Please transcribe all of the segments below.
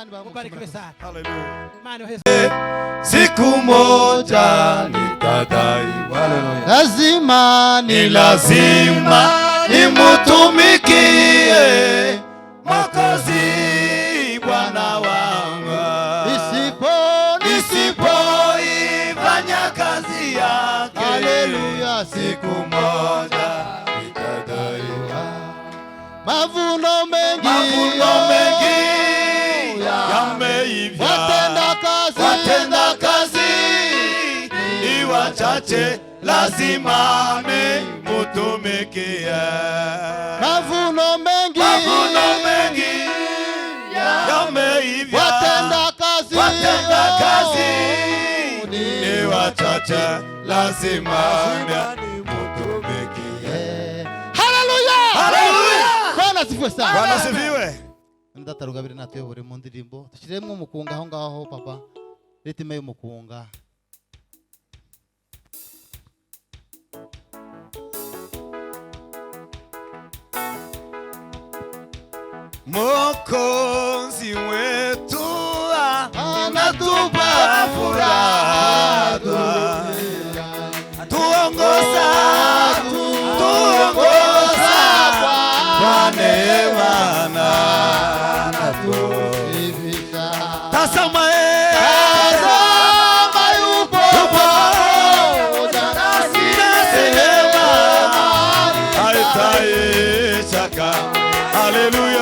Ubarikiwe sana. Haleluya. Imani Yesu. Siku moja nitadaiwa. Lazima Ni lazima nimutumikie Mwokozi Bwana wangu. Nisipoifanya kazi yake, haleluya, siku moja nitadaiwa. Mavuno mengi yameivya, watenda kazi ni wachache, lazima nimutumikie. Mavuno mengi yameivya, watenda kazi ni wachache, lazima nimutumikie. Haleluya. Bwana sifiwe sana. Bwana sifiwe. Ndatarugabire natwe buri mu ndirimbo dushyiremo umukunga aho ngaho papa, ritime y'umukunga. Mwokozi wetu anatupa furaha, tuongoza kwa neema na anatuivisha. tazama yupo pamoja nasi, neema haitaisha. Haleluya.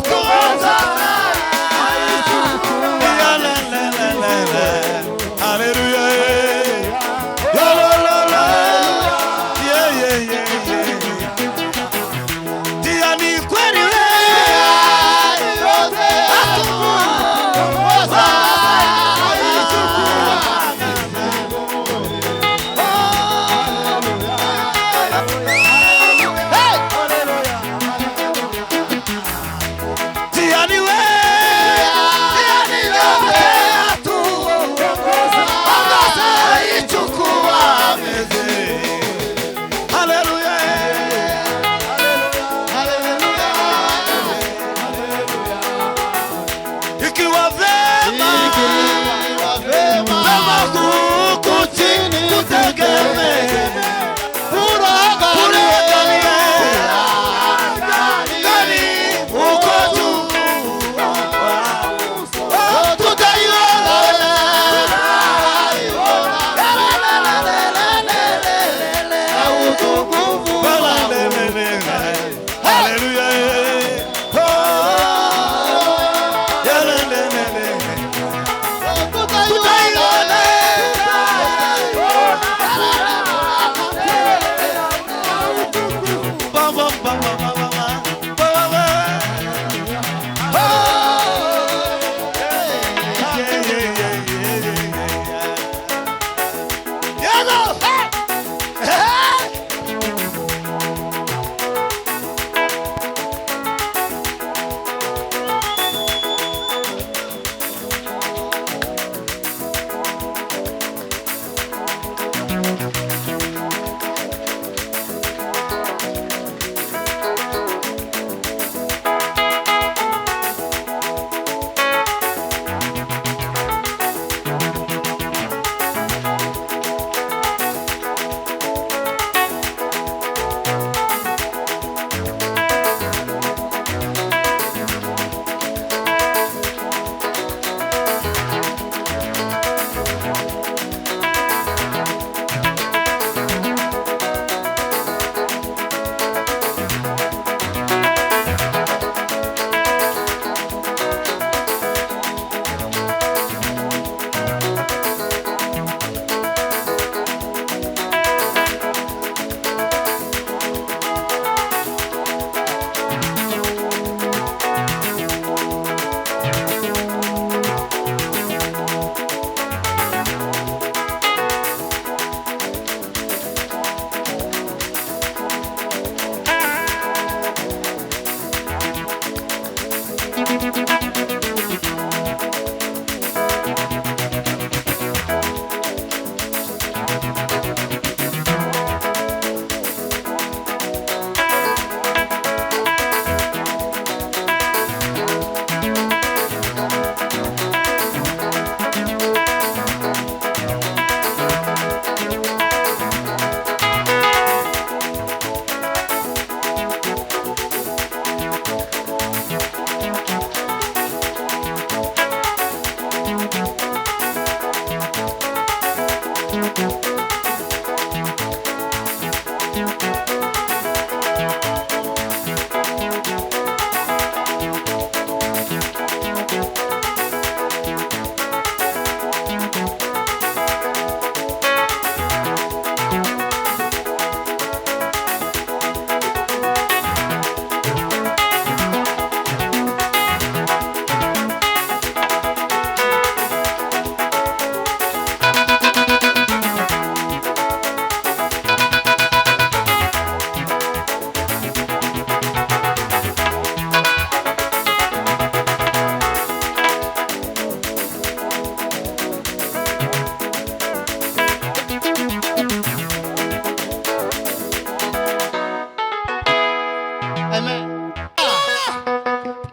Tuanza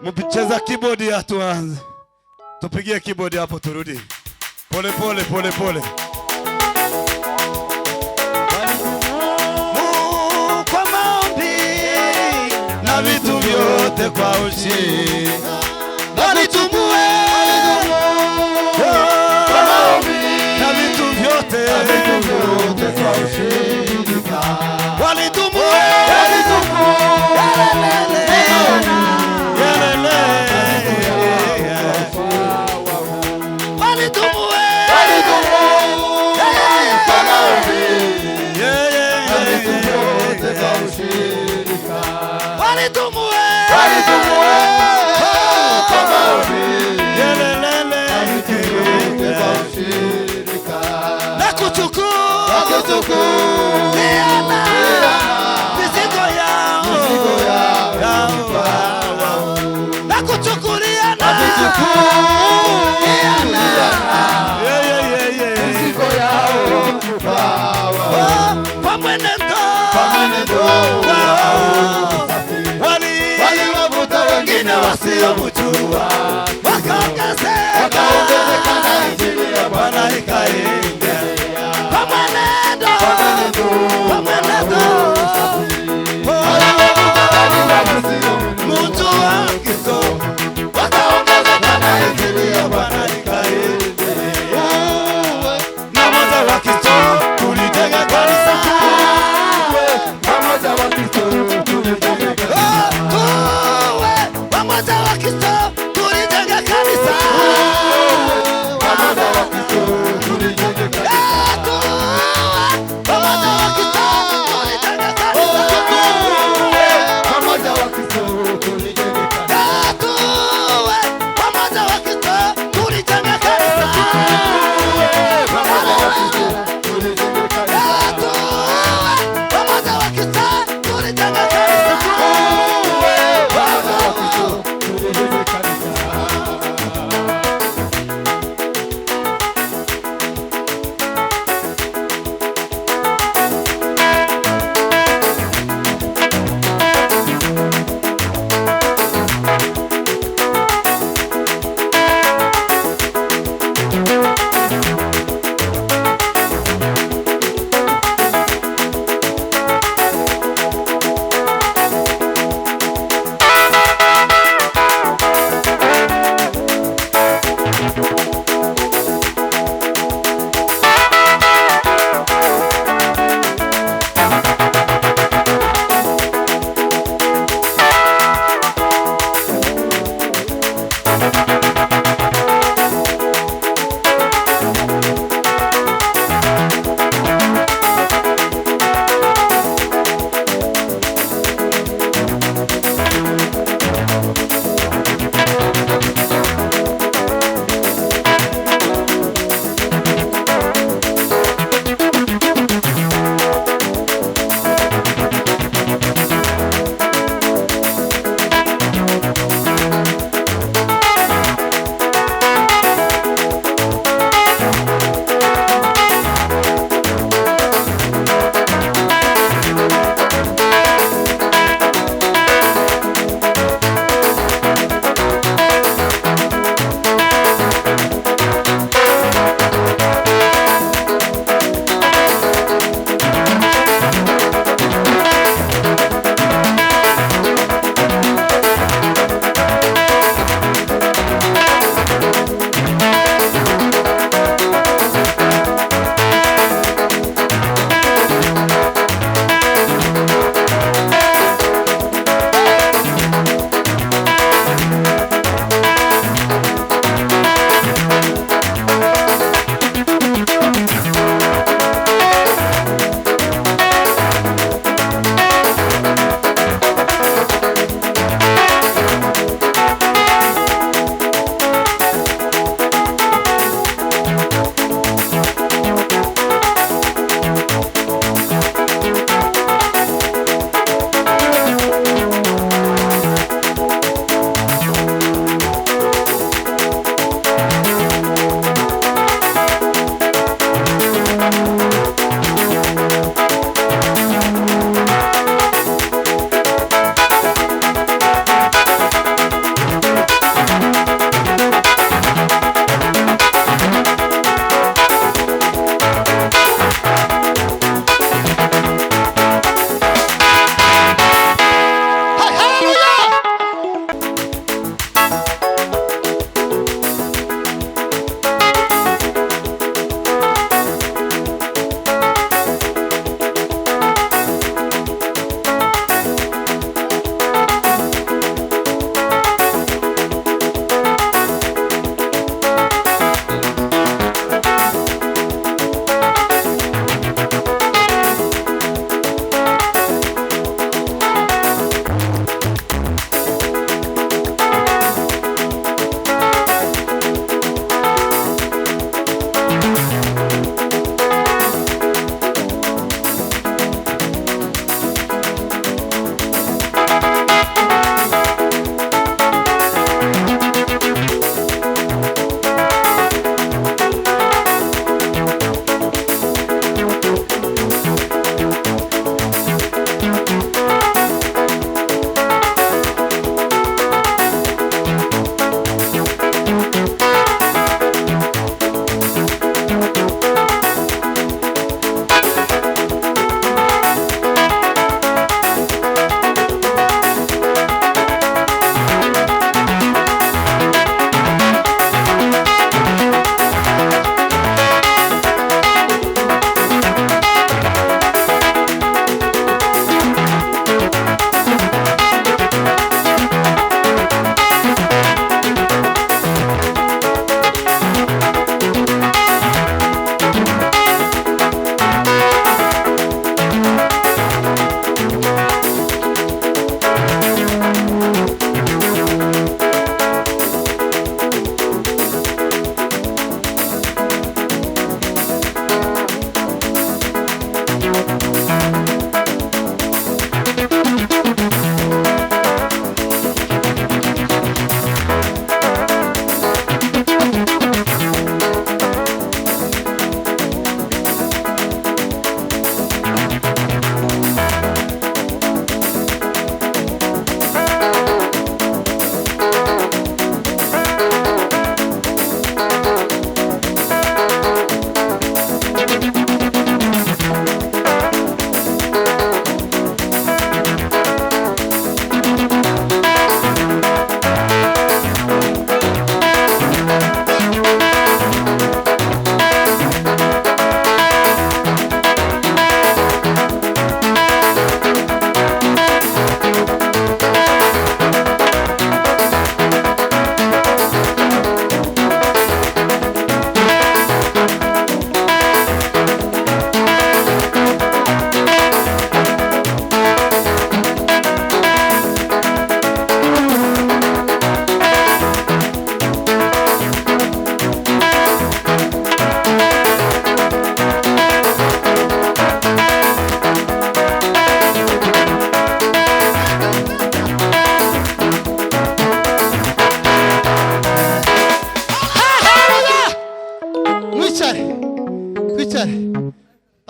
Mpicheza keyboard ya tuanze. Tupigie keyboard hapo turudi. Pole pole pole pole. Kwa maombi na vitu vyote kwa ushindi. Walitumuwe kwa maombi na vitu vyote kwa ushindi. Walitumuwe wasio mjua wakaongezeka na injili ya Bwana ikaenea kwa mwenendo mtu wa Kristo wakaongezeka na injili ya Bwana ikaenea na moja wa Kristo tulijenga kanisa na moja wa Kristo tulijenga pamoja wa Kristo tulijenga kanisa. Pamoja wa Kristo tulijenga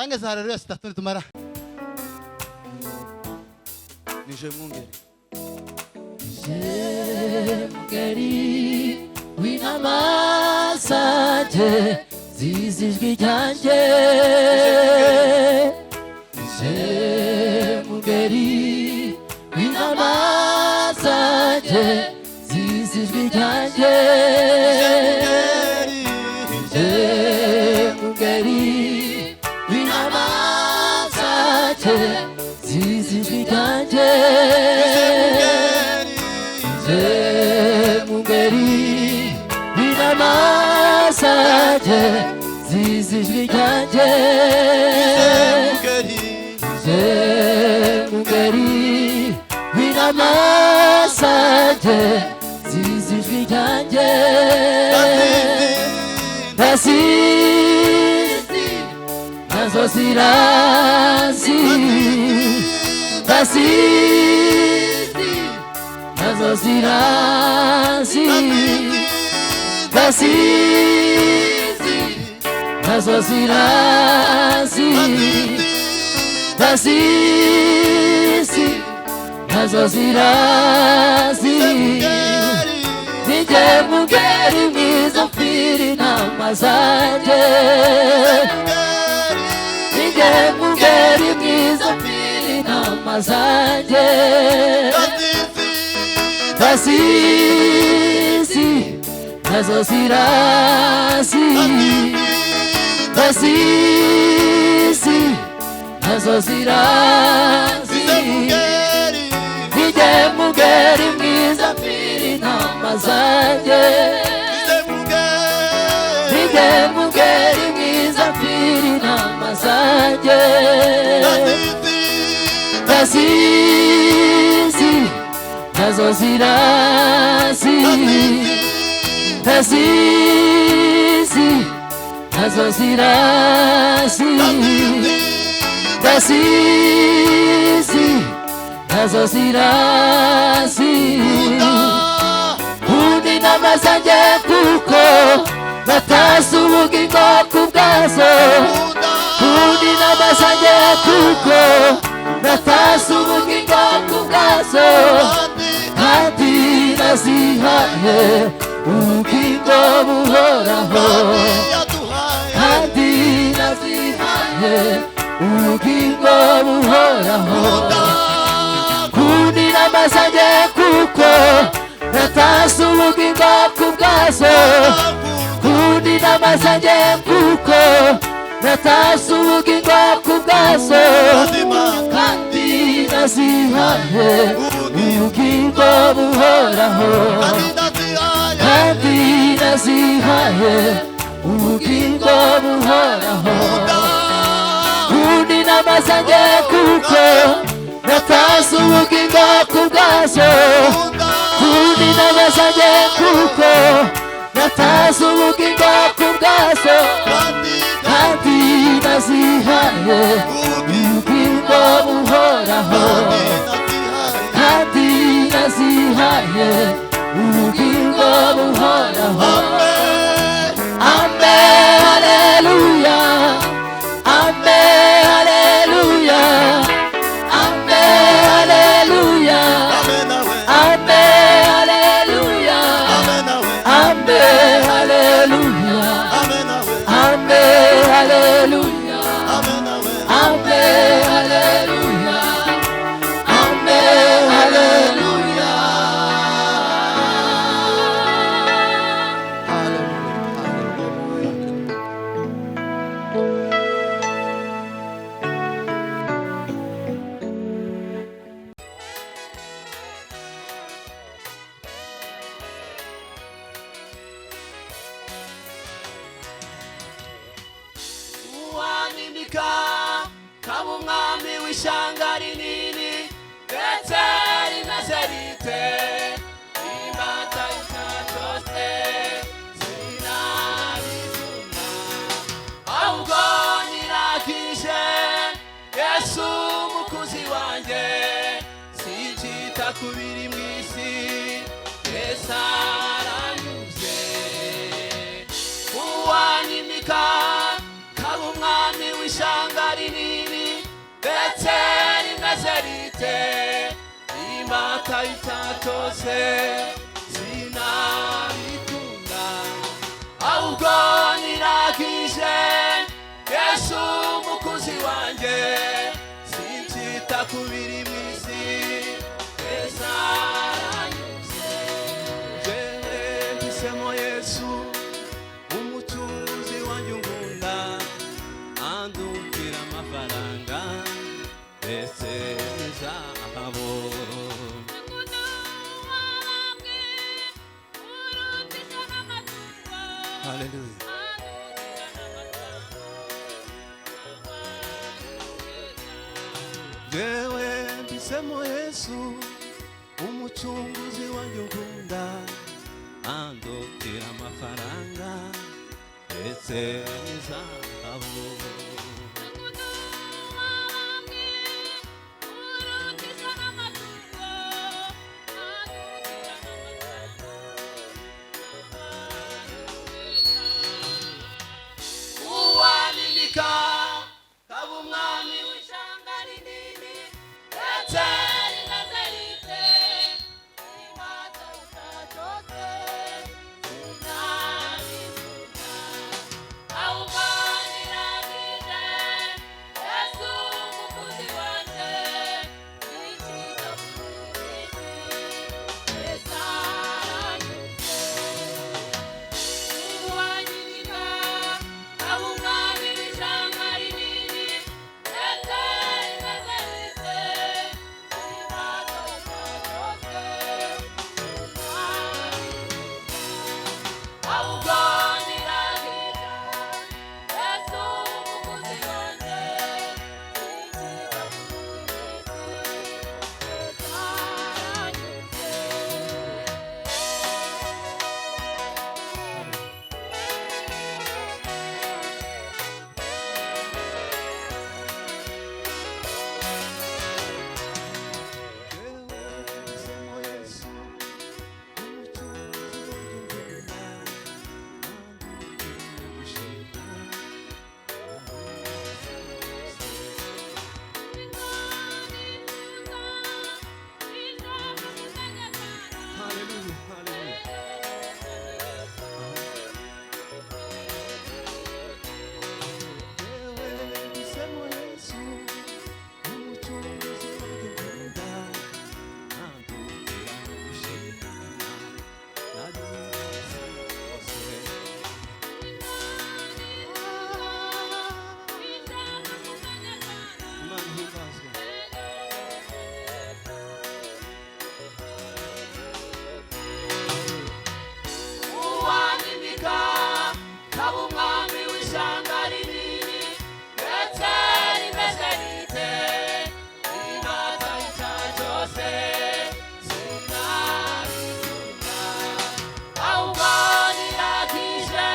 turangiza haleluya sitatu nitumara nije mwungeri mungeri w'inamasanje zizijwe ryanjye mungeri w'inamasanje zizijwe ryanjye mungeri w'inamasanje zizijwe ryanjye mungeri w'inamasanje zizijwe ryanjye mungeri w'inamasanje zizijwe ryanjye Tasizi nazo zirazi Tasizi nazo zirazi Tasizi nazo zirazi Tasizi nazo zirazi Nije mungeri mwiza mfiri n'amazanje Nije mungeri mwiza mfiri n'amazanje Tasizi nazo zirazi Tasizi nazo zirazi Nije mungeri mwiza mfiri n'amazanje Nije mungeri mwiza mfiri n'amazanje Tasizi nazo zirazi Tasizi nazo zirazi Tasizi nazo zirazi Undi n'amazanje kuko natasi ubugingo kubwazo Undi n'amazanje kuko natasi ubugingo kubwazo kandi nazihaye ubugingo buhoraho kandi nazihaye ubugingo buhoraho Undi n'amazanje kuko natasi ubugingo kubwazo Undi n'amazanje kuko natasi ubugingo kubwazo kandi nazihaye ubugingo buhoraho kandi nazihaye ubugingo buhoraho Undi n'amazanje kuko natasi ubugingo kubwazo Undi n'amazanje kuko natasi ubugingo kubwazo kandi nazihaye ubugingo buhoraho kandi nazihaye ubugingo buhoraho Amen, hallelujah Amen, hallelujah Amen, hallelujah Amen, hallelujah Amen, hallelujah Amen, hallelujah Amen, hallelujah Amen, hallelujah Uwamimika kaba umwami w'ishyanga rinini ndetse rimeze rite imbata y'icyaha cyose sinabivuna ahubwo nirakije Yesu umukunzi wanjye sincyita ku biri mu isi Yesu aranyuze Uwanyimika kaba umwami w'ishyanga sinataita cyose sinabikunda ahubwo niragije Yesu umukunzi wanjye sinzita kubiri mu isi esa aranyuze jewe mpisemo Yesu umutunzi wanjye unkunda andumvira amafaranga mbese n'izahabu Hallelujah. jewe mpisemo Yesu umucunguzi wanjye unkunda andutira amafaranga ndetse n'izahabu uwandika kaba umwami w'ishyanga rinini ndetse rimeze rite sinataita cyose sinabikunda ahubwo niragije Yesu umukunzi wanjye sinzita kubiri mu isi esa aranyuze uwandika kaba umwami w'ishyanga rinini ndetse rimeze rite sinataita cyose sinabikunda ahubwo niragije Yesu umukunzi wanjye sinzita uwandika kaba umwami w'ishyanga rinini ndetse rimeze rite sinataita cyose sinabikunda ahubwo niragije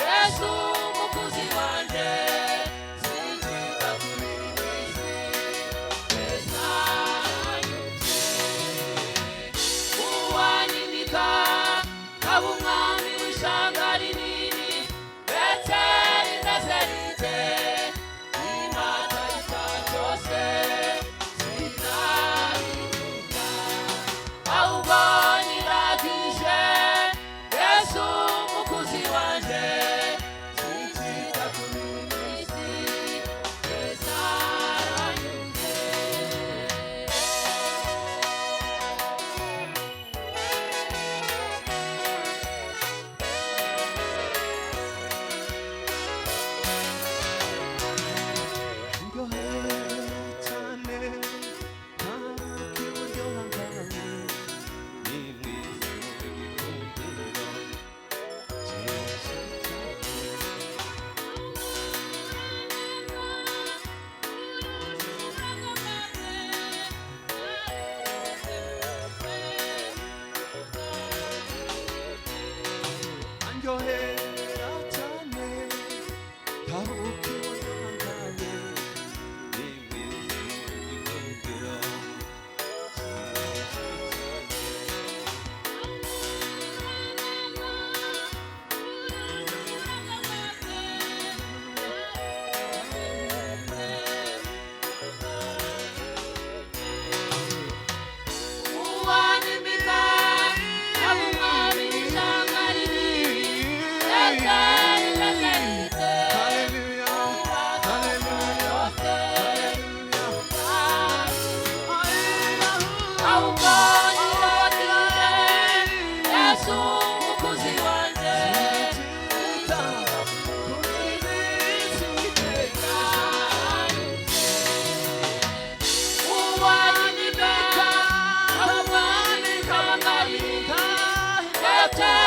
Yesu umukunzi wanjye sinzita kubiri mu isi esa aranyuze uwandika yote